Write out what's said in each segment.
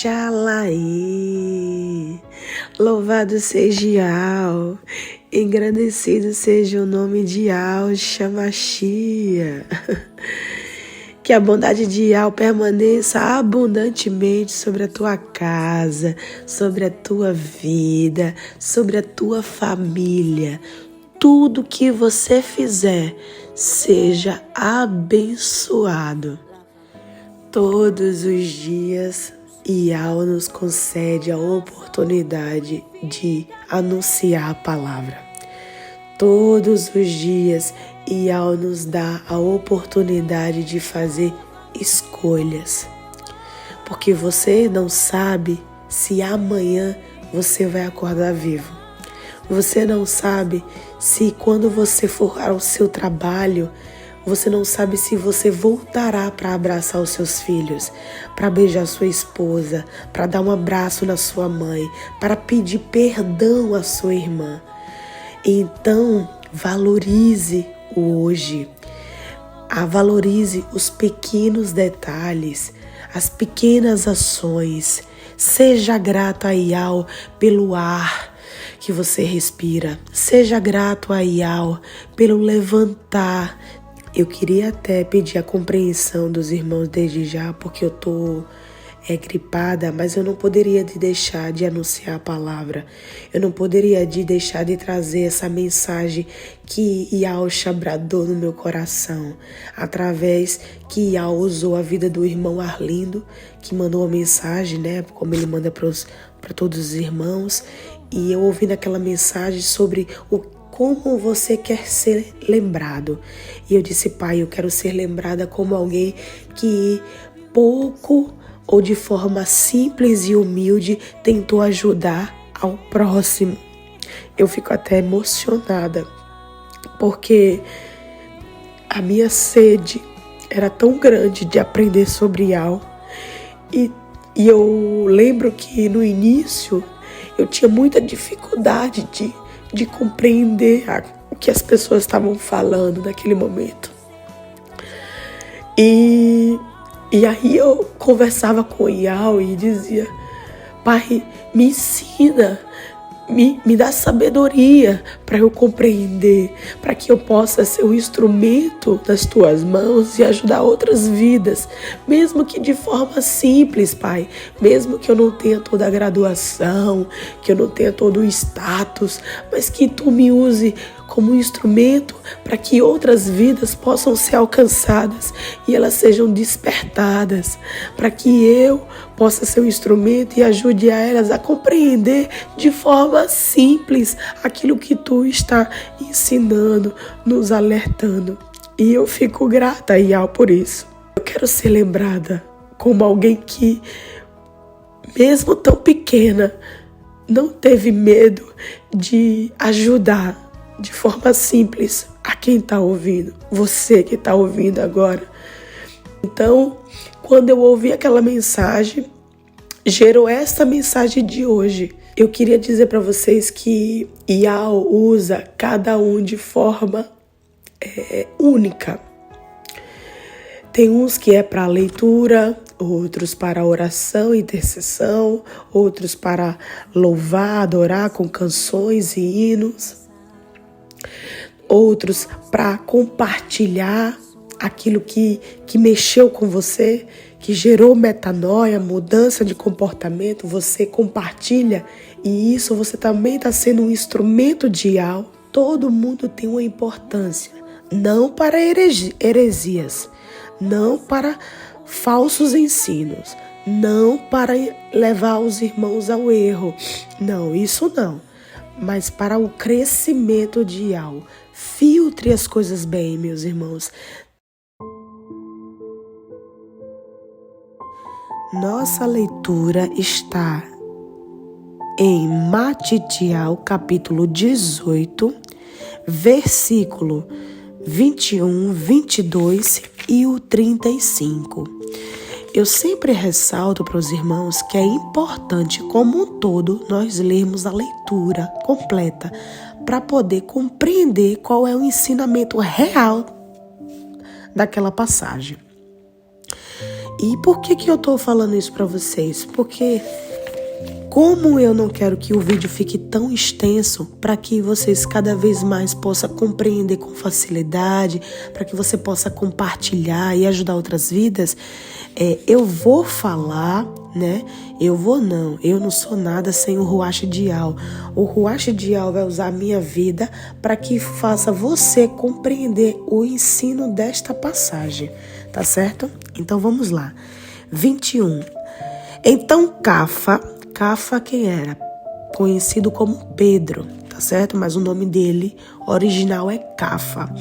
Oxalaê, louvado seja Yahweh, engrandecido seja o nome de Yahweh Shemashia. Que a bondade de Yahweh permaneça abundantemente sobre a tua casa, sobre a tua vida, sobre a tua família. Tudo que você fizer seja abençoado. Todos os dias, Yahweh nos concede a oportunidade de anunciar a palavra. Todos os dias, Yahweh nos dá a oportunidade de fazer escolhas. Porque você não sabe se amanhã você vai acordar vivo. Você não sabe se quando você for ao seu trabalho, você não sabe se você voltará para abraçar os seus filhos, para beijar sua esposa, para dar um abraço na sua mãe, para pedir perdão à sua irmã. Então, valorize o hoje. Valorize os pequenos detalhes, as pequenas ações. Seja grato a Yahweh pelo ar que você respira. Seja grato a Yahweh pelo levantar. Eu queria até pedir a compreensão dos irmãos desde já, porque eu tô gripada, mas eu não poderia deixar de anunciar a palavra. Eu não poderia deixar de trazer essa mensagem que Yahweh bradou no meu coração, através que Yahweh usou a vida do irmão Arlindo, que mandou uma mensagem, né, como ele manda para todos os irmãos, e eu ouvindo aquela mensagem sobre como você quer ser lembrado. E eu disse, Pai, eu quero ser lembrada como alguém que pouco ou de forma simples e humilde tentou ajudar ao próximo. Eu fico até emocionada, porque a minha sede era tão grande de aprender sobre Yahweh. E eu lembro que no início eu tinha muita dificuldade de compreender o que as pessoas estavam falando naquele momento. E aí eu conversava com o Yahweh e dizia, Pai, me ensina, me dá sabedoria para eu compreender, para que eu possa ser um instrumento das tuas mãos e ajudar outras vidas, mesmo que de forma simples, Pai, mesmo que eu não tenha toda a graduação, que eu não tenha todo o status, mas que tu me use como um instrumento para que outras vidas possam ser alcançadas e elas sejam despertadas, para que eu possa ser um instrumento e ajude a elas a compreender de forma simples aquilo que tu está ensinando, nos alertando. E eu fico grata, Yahweh, por isso. Eu quero ser lembrada como alguém que, mesmo tão pequena, não teve medo de ajudar de forma simples a quem está ouvindo, você que está ouvindo agora. Então, quando eu ouvi aquela mensagem, gerou essa mensagem de hoje. Eu queria dizer para vocês que Yahweh usa cada um de forma única. Tem uns que é para leitura, outros para oração, intercessão, outros para louvar, adorar com canções e hinos, outros para compartilhar aquilo que mexeu com você, que gerou metanoia, mudança de comportamento. Você compartilha e isso você também está sendo um instrumento de Yahweh. Todo mundo tem uma importância, não para heresias, não para falsos ensinos, não para levar os irmãos ao erro, não, isso não, mas para o crescimento de Yahweh. Filtre as coisas bem, meus irmãos. Nossa leitura está em Matitial, capítulo 18, versículo 21, 22 e o 35. Eu sempre ressalto para os irmãos que é importante, como um todo, nós lermos a leitura completa para poder compreender qual é o ensinamento real daquela passagem. E por que eu tô falando isso para vocês? Porque como eu não quero que o vídeo fique tão extenso, para que vocês cada vez mais possam compreender com facilidade, para que você possa compartilhar e ajudar outras vidas, eu vou falar, né? Eu não sou nada sem o Ruach Dial. O Ruach Dial vai usar a minha vida para que faça você compreender o ensino desta passagem, tá certo? Então vamos lá. 21. Então Cafa quem era? Conhecido como Pedro, tá certo? Mas o nome dele original é Cafa.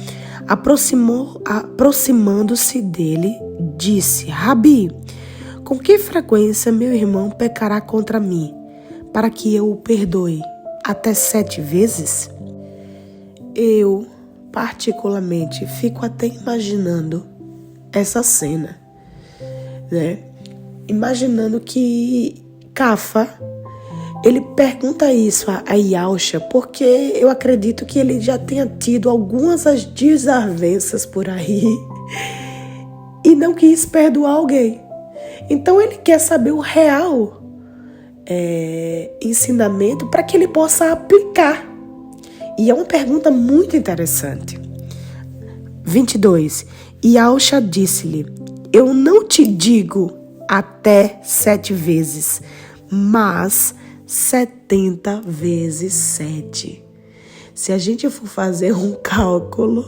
Aproximando-se dele, disse: Rabi, com que frequência meu irmão pecará contra mim, para que eu o perdoe? Até 7 vezes? Eu, particularmente, fico até imaginando essa cena, né? Imaginando que Cafa, ele pergunta isso a Yalcha, porque eu acredito que ele já tenha tido algumas desavenças por aí e não quis perdoar alguém. Então ele quer saber o real ensinamento para que ele possa aplicar. E é uma pergunta muito interessante. 22. Yalcha disse-lhe: eu não te digo até 7 vezes, mas 70 vezes 7. Se a gente for fazer um cálculo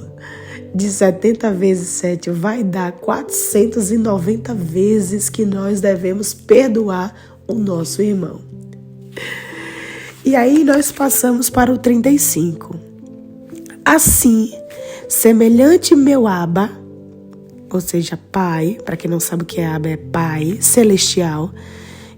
de 70 vezes 7, vai dar 490 vezes que nós devemos perdoar o nosso irmão. E aí nós passamos para o 35. Assim, semelhante meu Abba, ou seja, Pai, para quem não sabe o que é Abba, é Pai celestial,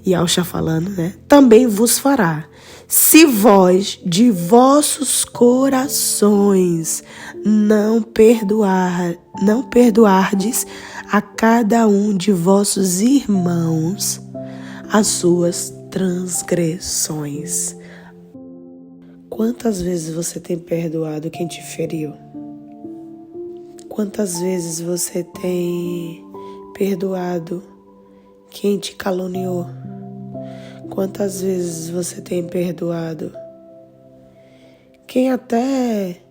e Yalcha falando, né? Também vos fará, se vós de vossos corações não perdoardes a cada um de vossos irmãos as suas transgressões. Quantas vezes você tem perdoado quem te feriu? Quantas vezes você tem perdoado quem te caluniou? Quantas vezes você tem perdoado quem até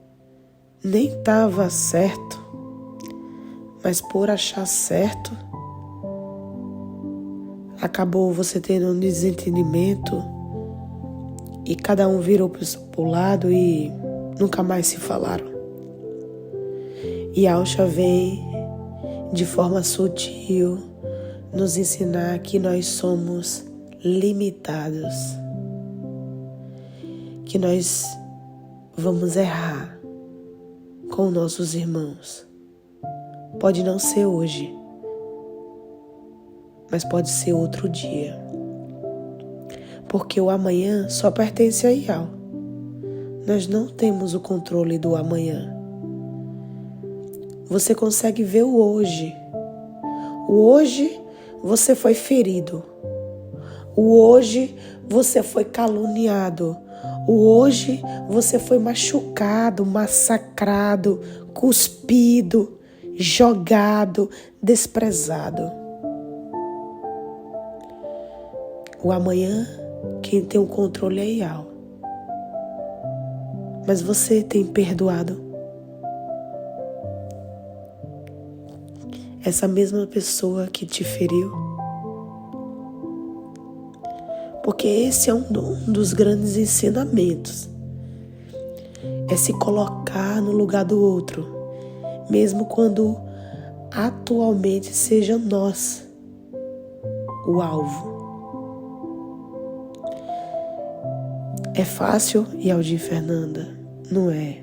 nem estava certo, mas por achar certo, acabou você tendo um desentendimento e cada um virou para o seu lado e nunca mais se falaram? E Yalcha vem de forma sutil nos ensinar que nós somos limitados, que nós vamos errar com nossos irmãos. Pode não ser hoje, mas pode ser outro dia, porque o amanhã só pertence a Yal. Nós não temos o controle do amanhã. Você consegue ver o hoje. O hoje você foi ferido. O hoje você foi caluniado. O hoje você foi machucado, massacrado, cuspido, jogado, desprezado. O amanhã, quem tem o controle é Yal. Mas você tem perdoado essa mesma pessoa que te feriu? Porque esse é um dos grandes ensinamentos. É se colocar no lugar do outro, mesmo quando atualmente seja nós o alvo. É fácil, Yaldir Fernanda? Não é.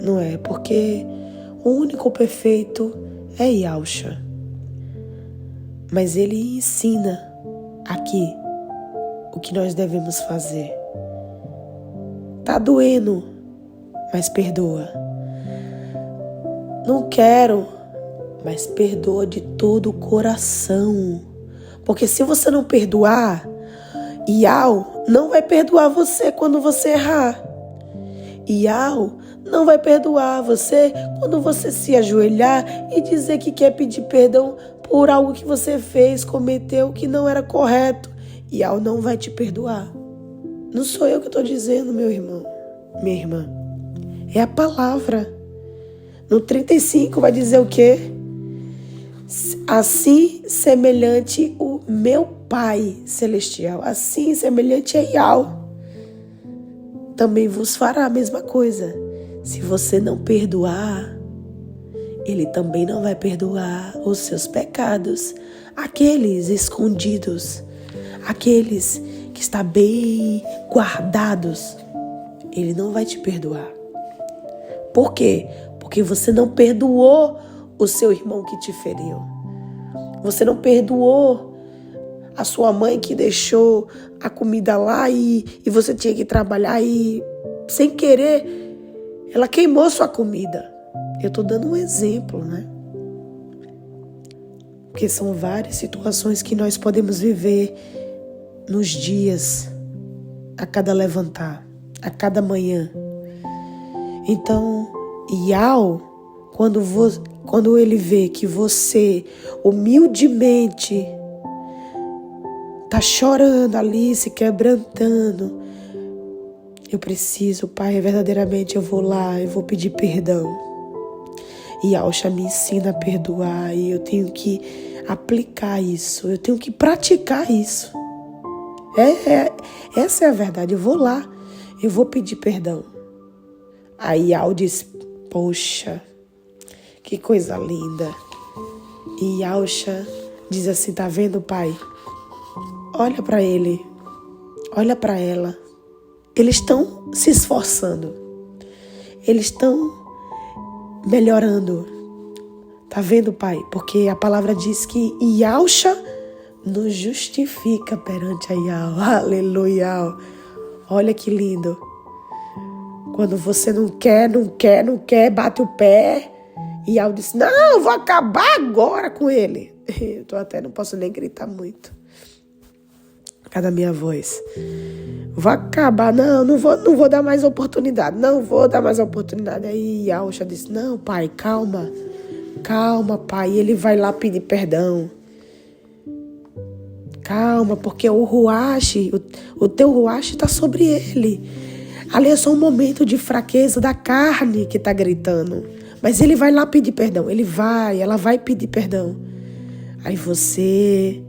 Não é, porque o único perfeito é Yalcha. Mas ele ensina aqui o que nós devemos fazer. Tá doendo, mas perdoa. Não quero, mas perdoa de todo o coração. Porque se você não perdoar, Yal não vai perdoar você quando você errar. Yal não vai perdoar você quando você se ajoelhar e dizer que quer pedir perdão por algo que você fez, cometeu que não era correto. Yahweh não vai te perdoar. Não sou eu que estou dizendo, meu irmão, minha irmã. É a palavra. No 35 vai dizer o quê? Assim semelhante o meu Pai Celestial, assim semelhante a Yahweh, também vos fará a mesma coisa. Se você não perdoar, Ele também não vai perdoar os seus pecados, aqueles escondidos, aqueles que estão bem guardados. Ele não vai te perdoar. Por quê? Porque você não perdoou o seu irmão que te feriu. Você não perdoou a sua mãe que deixou a comida lá e você tinha que trabalhar e, sem querer, ela queimou sua comida. Eu estou dando um exemplo, né? Porque são várias situações que nós podemos viver nos dias, a cada levantar, a cada manhã. Então, Yahweh, quando ele vê que você humildemente está chorando ali, se quebrantando, eu preciso, Pai, verdadeiramente eu vou lá, eu vou pedir perdão. E Yahweh me ensina a perdoar e eu tenho que aplicar isso, eu tenho que praticar isso. Essa é a verdade, eu vou lá, eu vou pedir perdão. Aí Yahweh diz, poxa, que coisa linda. E Yahweh diz assim, tá vendo, Pai? Olha para ele, olha para ela. Eles estão se esforçando. Eles estão melhorando. Tá vendo, Pai? Porque a palavra diz que Yahweh nos justifica perante a Yahweh. Aleluia. Olha que lindo. Quando você não quer, bate o pé. E Yahweh diz, não, vou acabar agora com ele. Não posso nem gritar muito. Cada minha voz. Vou acabar, não vou dar mais oportunidade. Não vou dar mais oportunidade. Aí Yahweh disse, não, Pai, calma, Pai. Ele vai lá pedir perdão. Calma, porque o Ruach, o teu Ruach está sobre ele. Ali é só um momento de fraqueza da carne que está gritando. Mas ele vai lá pedir perdão. Ela vai pedir perdão. Aí você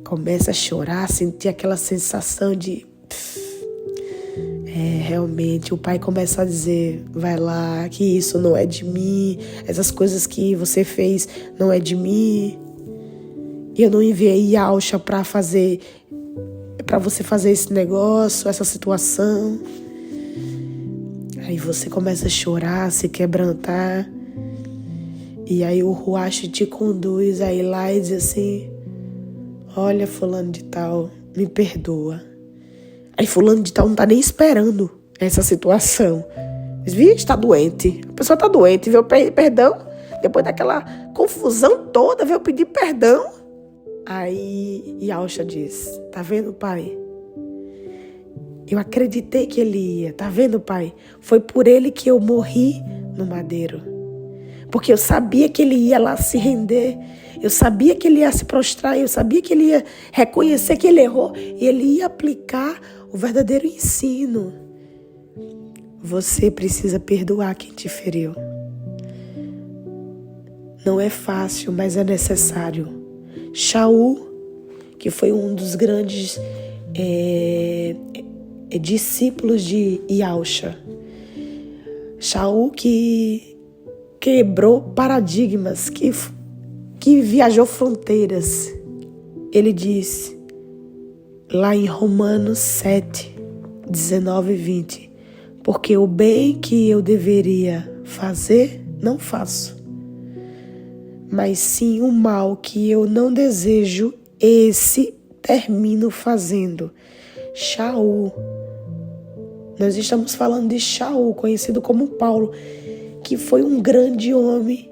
começa a chorar, sentir aquela sensação de... realmente, o Pai começa a dizer, vai lá, que isso não é de mim. Essas coisas que você fez não é de mim. E eu não enviei Yahweh para você fazer esse negócio, essa situação. Aí você começa a chorar, se quebrantar. E aí o Ruach te conduz aí lá e diz assim, olha, fulano de tal, me perdoa. Aí fulano de tal não tá nem esperando essa situação. Diz, vixe, tá doente. A pessoa tá doente, veio pedir perdão. Depois daquela confusão toda, veio pedir perdão. Aí Yahweh diz, tá vendo, Pai? Eu acreditei que ele ia, tá vendo, Pai? Foi por ele que eu morri no madeiro. Porque eu sabia que ele ia lá se render. Eu sabia que ele ia se prostrar. Eu sabia que ele ia reconhecer que ele errou. E ele ia aplicar o verdadeiro ensino. Você precisa perdoar quem te feriu. Não é fácil, mas é necessário. Shaul, que foi um dos grandes discípulos de Yahweh. Shaul que quebrou paradigmas, que viajou fronteiras. Ele diz, lá em Romanos 7, 19 e 20, porque o bem que eu deveria fazer, não faço. Mas sim o mal que eu não desejo, esse termino fazendo. Shaul. Nós estamos falando de Shaul, conhecido como Paulo, que foi um grande homem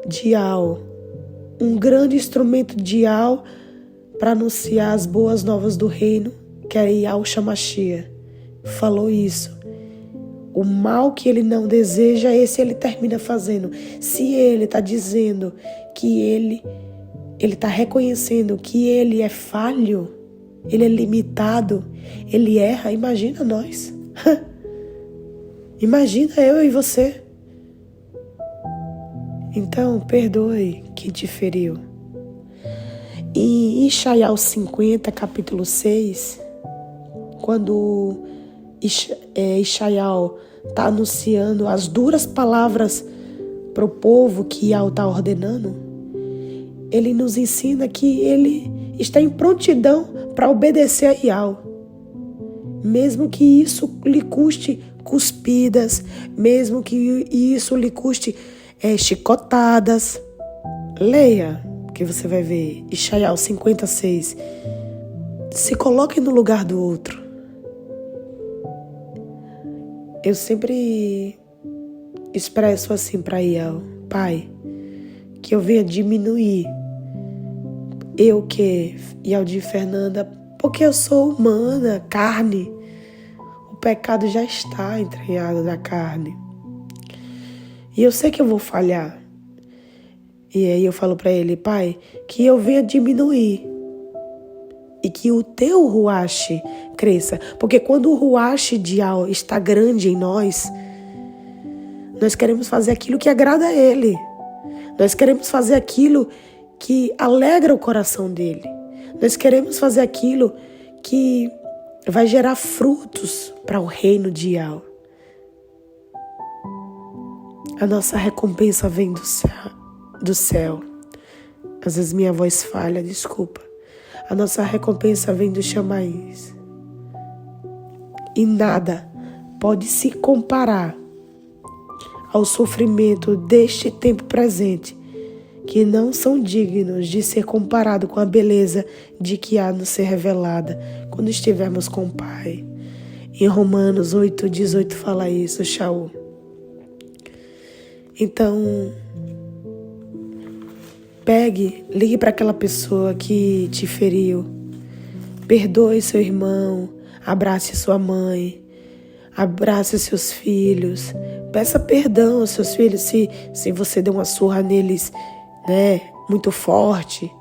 de Yahweh, um grande instrumento de Yahweh para anunciar as boas novas do reino, que é Yahweh Shemashia. Falou isso. O mal que ele não deseja, esse ele termina fazendo. Se ele está dizendo que ele está reconhecendo que ele é falho, ele é limitado, ele erra. Imagina nós. Imagina eu e você. Então, perdoe quem te feriu. Em Ishaiah 50, capítulo 6, quando Ishaiah está anunciando as duras palavras para o povo que Yahweh está ordenando, ele nos ensina que ele está em prontidão para obedecer a Yahweh. Mesmo que isso lhe custe cuspidas, mesmo que isso lhe custe chicotadas. Leia, que você vai ver. Ishaiah 56. Se coloque no lugar do outro. Eu sempre expresso assim para Yahweh: Pai, que eu venha diminuir Yaldir Fernanda, porque eu sou humana, carne. O pecado já está entranhado na carne. E eu sei que eu vou falhar. E aí eu falo para ele: Pai, que eu venha diminuir e que o teu ruache cresça. Porque quando o ruache de Yahweh está grande em nós queremos fazer aquilo que agrada a Ele. Nós queremos fazer aquilo que alegra o coração dele. Nós queremos fazer aquilo que vai gerar frutos para o reino de Yahweh. A nossa recompensa vem do céu. Às vezes minha voz falha, desculpa. A nossa recompensa vem dos chamaís. E nada pode se comparar ao sofrimento deste tempo presente, que não são dignos de ser comparado com a beleza de que há de ser revelada quando estivermos com o Pai. Em Romanos 8:18 fala isso, Shaul. Então, ligue para aquela pessoa que te feriu. Perdoe seu irmão, abrace sua mãe, abrace seus filhos. Peça perdão aos seus filhos se você deu uma surra neles, muito forte.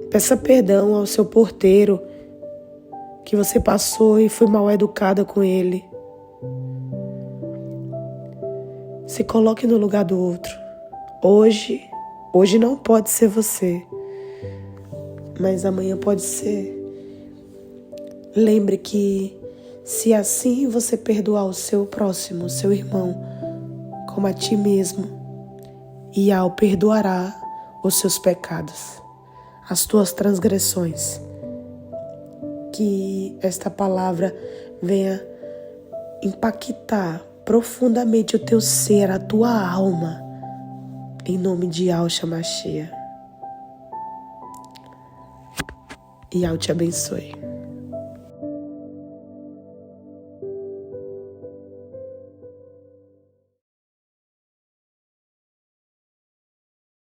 Peça perdão ao seu porteiro que você passou e foi mal educada com ele. Se coloque no lugar do outro. Hoje não pode ser você, mas amanhã pode ser. Lembre que se assim você perdoar o seu próximo, o seu irmão, como a ti mesmo, Yahweh perdoará os seus pecados, as tuas transgressões. Que esta palavra venha impactar profundamente o teu ser, a tua alma, em nome de Yahweh Shemashia. Yahweh te abençoe.